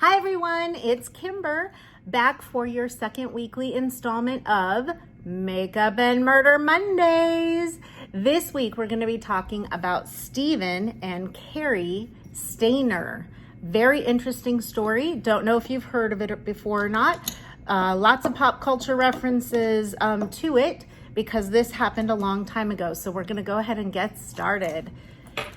Hi everyone, it's Kimber back for your second weekly installment of Makeup and Murder Mondays. This week we're going to be talking about Stephen and Cary Staynor. Very interesting story. Don't know if you've heard of it before or not. Lots of pop culture references to it because this happened a long time ago. So we're going to go ahead and get started.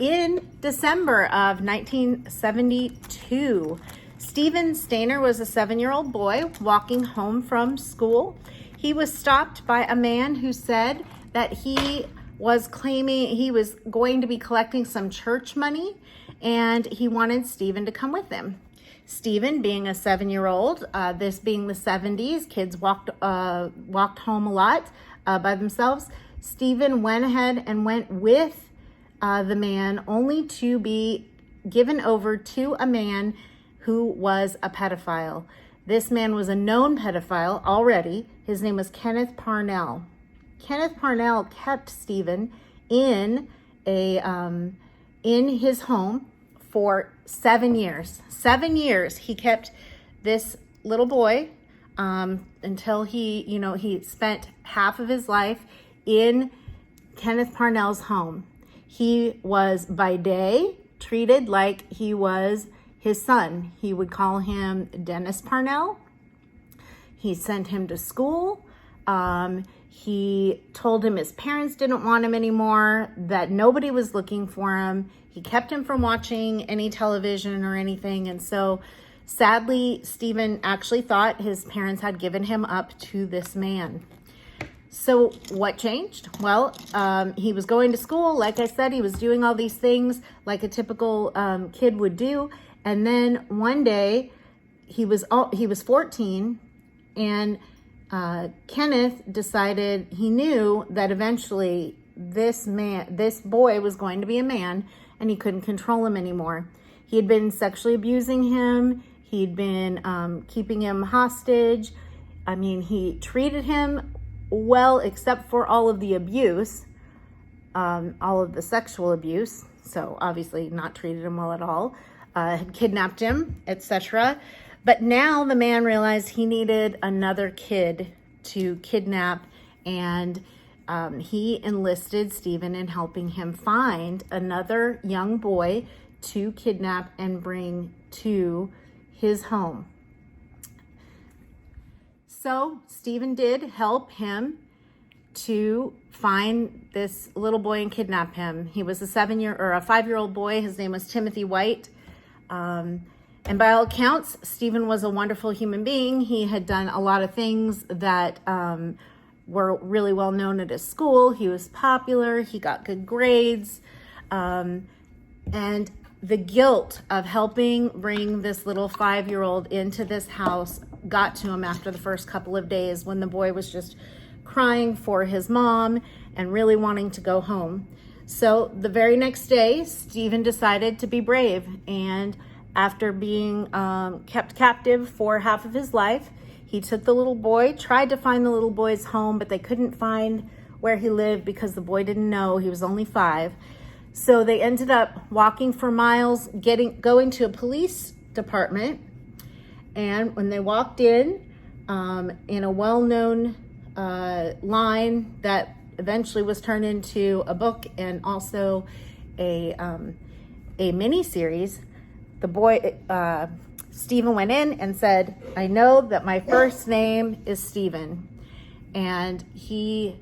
In December of 1972, Stephen Staynor was a 7-year-old boy walking home from school. He was stopped by a man who said that he was claiming he was going to be collecting some church money and he wanted Stephen to come with him. Stephen, being a 7-year-old, this being the 70s, kids walked home a lot by themselves. Stephen went ahead and went with the man, only to be given over to a man who was a pedophile. This man was a known pedophile already. His name was Kenneth Parnell. Kenneth Parnell kept Stephen in his home for 7 years. 7 years he kept this little boy until he spent half of his life in Kenneth Parnell's home. He was by day treated like he was his son. He would call him Dennis Parnell. He sent him to school. He told him his parents didn't want him anymore, that nobody was looking for him. He kept him from watching any television or anything. And so sadly, Stephen actually thought his parents had given him up to this man. So what changed? Well, he was going to school. Like I said, he was doing all these things like a typical kid would do. And then one day he was 14 and Kenneth decided he knew that eventually this boy was going to be a man and he couldn't control him anymore. He had been sexually abusing him. He'd been keeping him hostage. I mean, he treated him well, except for all of the abuse, all of the sexual abuse. So obviously not treated him well at all. Had kidnapped him, etc. But now the man realized he needed another kid to kidnap, and he enlisted Stephen in helping him find another young boy to kidnap and bring to his home. So Stephen did help him to find this little boy and kidnap him. He was a 5-year-old boy. His name was Timothy White. And by all accounts, Stephen was a wonderful human being. He had done a lot of things that were really well known at his school. He was popular. He got good grades. And the guilt of helping bring this little 5-year-old into this house got to him after the first couple of days, when the boy was just crying for his mom and really wanting to go home. So the very next day, Stephen decided to be brave, and after being kept captive for half of his life, he took the little boy, tried to find the little boy's home, but they couldn't find where he lived because the boy didn't know. He was only 5. So they ended up walking for miles, going to a police department, and when they walked in a well-known line that eventually was turned into a book and also a mini-series, the boy, Stephen, went in and said, "I know that my first name is Stephen." And he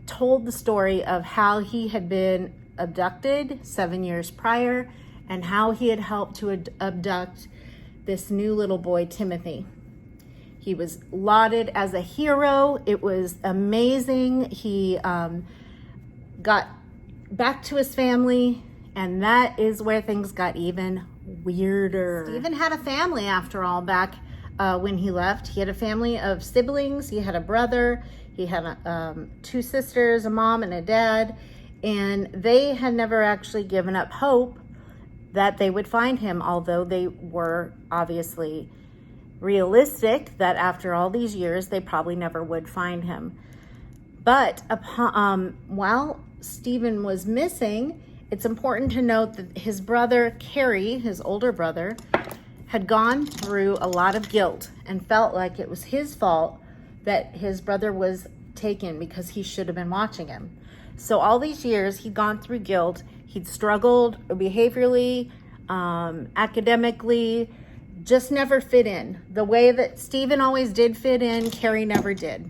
told the story of how he had been abducted 7 years prior and how he had helped to abduct this new little boy, Timothy. He was lauded as a hero. It was amazing. He got back to his family, and that is where things got even weirder. Stephen had a family, after all, back when he left. He had a family of siblings. He had a brother. He had 2 sisters, a mom and a dad, and they had never actually given up hope that they would find him, although they were obviously realistic that after all these years, they probably never would find him. But while Stephen was missing, it's important to note that his brother, Cary, his older brother, had gone through a lot of guilt and felt like it was his fault that his brother was taken because he should have been watching him. So all these years he'd gone through guilt. He'd struggled behaviorally, academically, just never fit in. The way that Stephen always did fit in, Cary never did.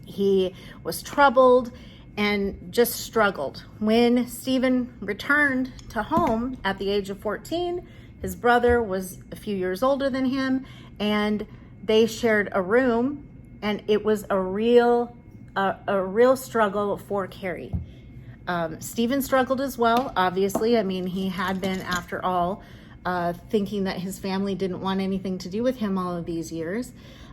He was troubled and just struggled. When Stephen returned to home at the age of 14, his brother was a few years older than him, and they shared a room, and it was a real struggle for Cary. Stephen struggled as well, obviously. I mean, he had been, after all, thinking that his family didn't want anything to do with him all of these years.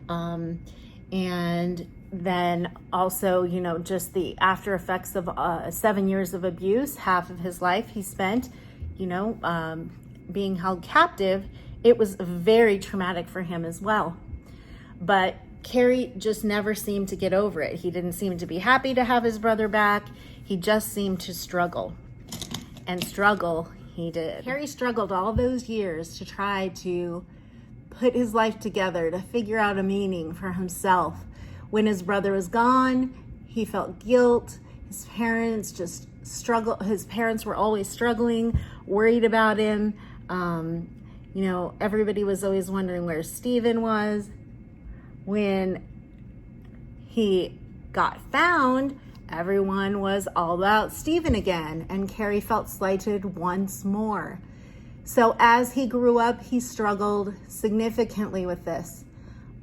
And then also, you know, just the after effects of 7 years of abuse, half of his life he spent, you know, being held captive. It was very traumatic for him as well. But Cary just never seemed to get over it. He didn't seem to be happy to have his brother back. He just seemed to struggle. And struggle he did. Cary struggled all those years to try to put his life together, to figure out a meaning for himself. When his brother was gone, he felt guilt. His parents just struggled. His parents were always struggling, worried about him. You know, everybody was always wondering where Stephen was. When he got found, everyone was all about Stephen again, and Cary felt slighted once more. So as he grew up, he struggled significantly with this.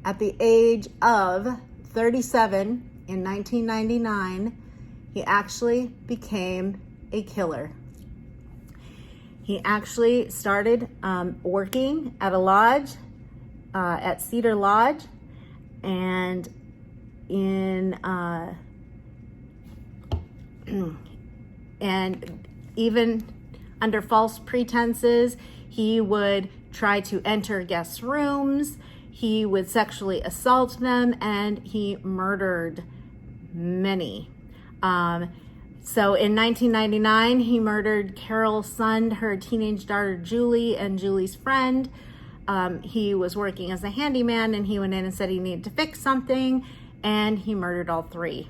At the age of 37 in 1999, he actually became a killer. He actually started working at a lodge, at Cedar Lodge, and and even under false pretenses, he would try to enter guest rooms. He would sexually assault them, and he murdered many. So in 1999, he murdered Carol's son, her teenage daughter Julie, and Julie's friend. He was working as a handyman, and he went in and said he needed to fix something, and he murdered all three.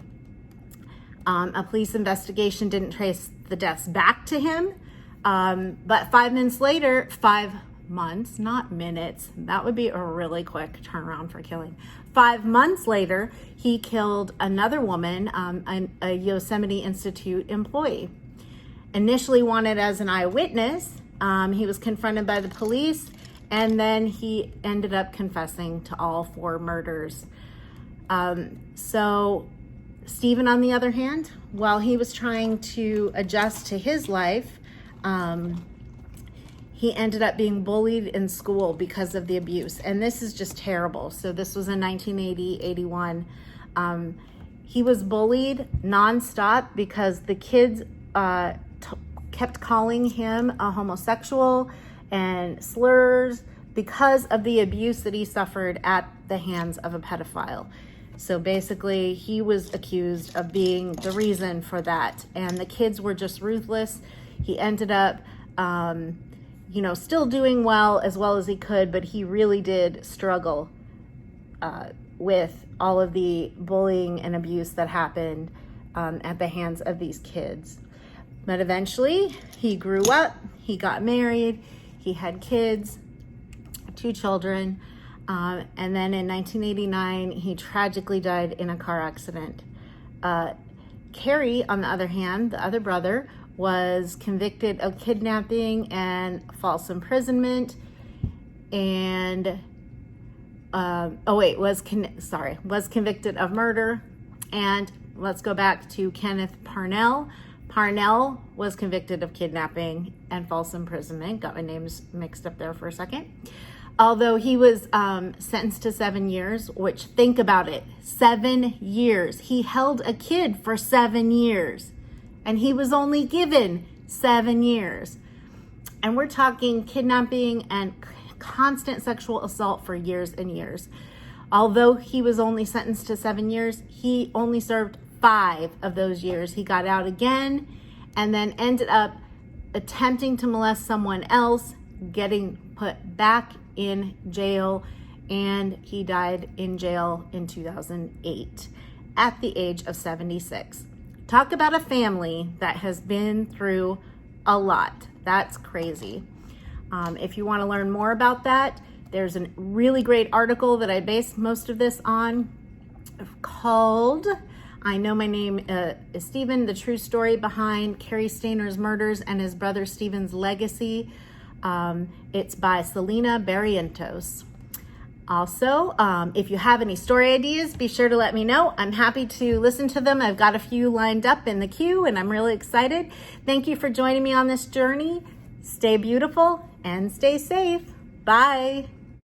A police investigation didn't trace the deaths back to him, but 5 minutes later, 5 months, not minutes, that would be a really quick turnaround for killing. 5 months later, he killed another woman, a Yosemite Institute employee. Initially wanted as an eyewitness, he was confronted by the police, and then he ended up confessing to all 4 murders. So Stephen, on the other hand, while he was trying to adjust to his life, he ended up being bullied in school because of the abuse. And this is just terrible. So this was in 1980, 81. He was bullied nonstop because the kids kept calling him a homosexual and slurs because of the abuse that he suffered at the hands of a pedophile. So basically, he was accused of being the reason for that. And the kids were just ruthless. He ended up, still doing well as he could, but he really did struggle with all of the bullying and abuse that happened at the hands of these kids. But eventually, he grew up, he got married, he had kids, 2 children. And then in 1989, he tragically died in a car accident. Cary, on the other hand, the other brother, was convicted of kidnapping and false imprisonment, and was convicted of murder. And let's go back to Kenneth Parnell. Parnell was convicted of kidnapping and false imprisonment. Got my names mixed up there for a second. Although he was sentenced to 7 years, which, think about it, 7 years. He held a kid for 7 years, and he was only given 7 years. And we're talking kidnapping and constant sexual assault for years and years. Although he was only sentenced to 7 years, he only served 5 of those years. He got out again and then ended up attempting to molest someone else, getting put back in jail, and he died in jail in 2008 at the age of 76. Talk about a family that has been through a lot. That's crazy. If you want to learn more about that, there's a really great article that I based most of this on called I Know My Name is Stephen, the true story behind Cary Staynor's murders and his brother Stephen's legacy. It's by Selena Barrientos. Also, if you have any story ideas, be sure to let me know. I'm happy to listen to them. I've got a few lined up in the queue, and I'm really excited. Thank you for joining me on this journey. Stay beautiful and stay safe. Bye.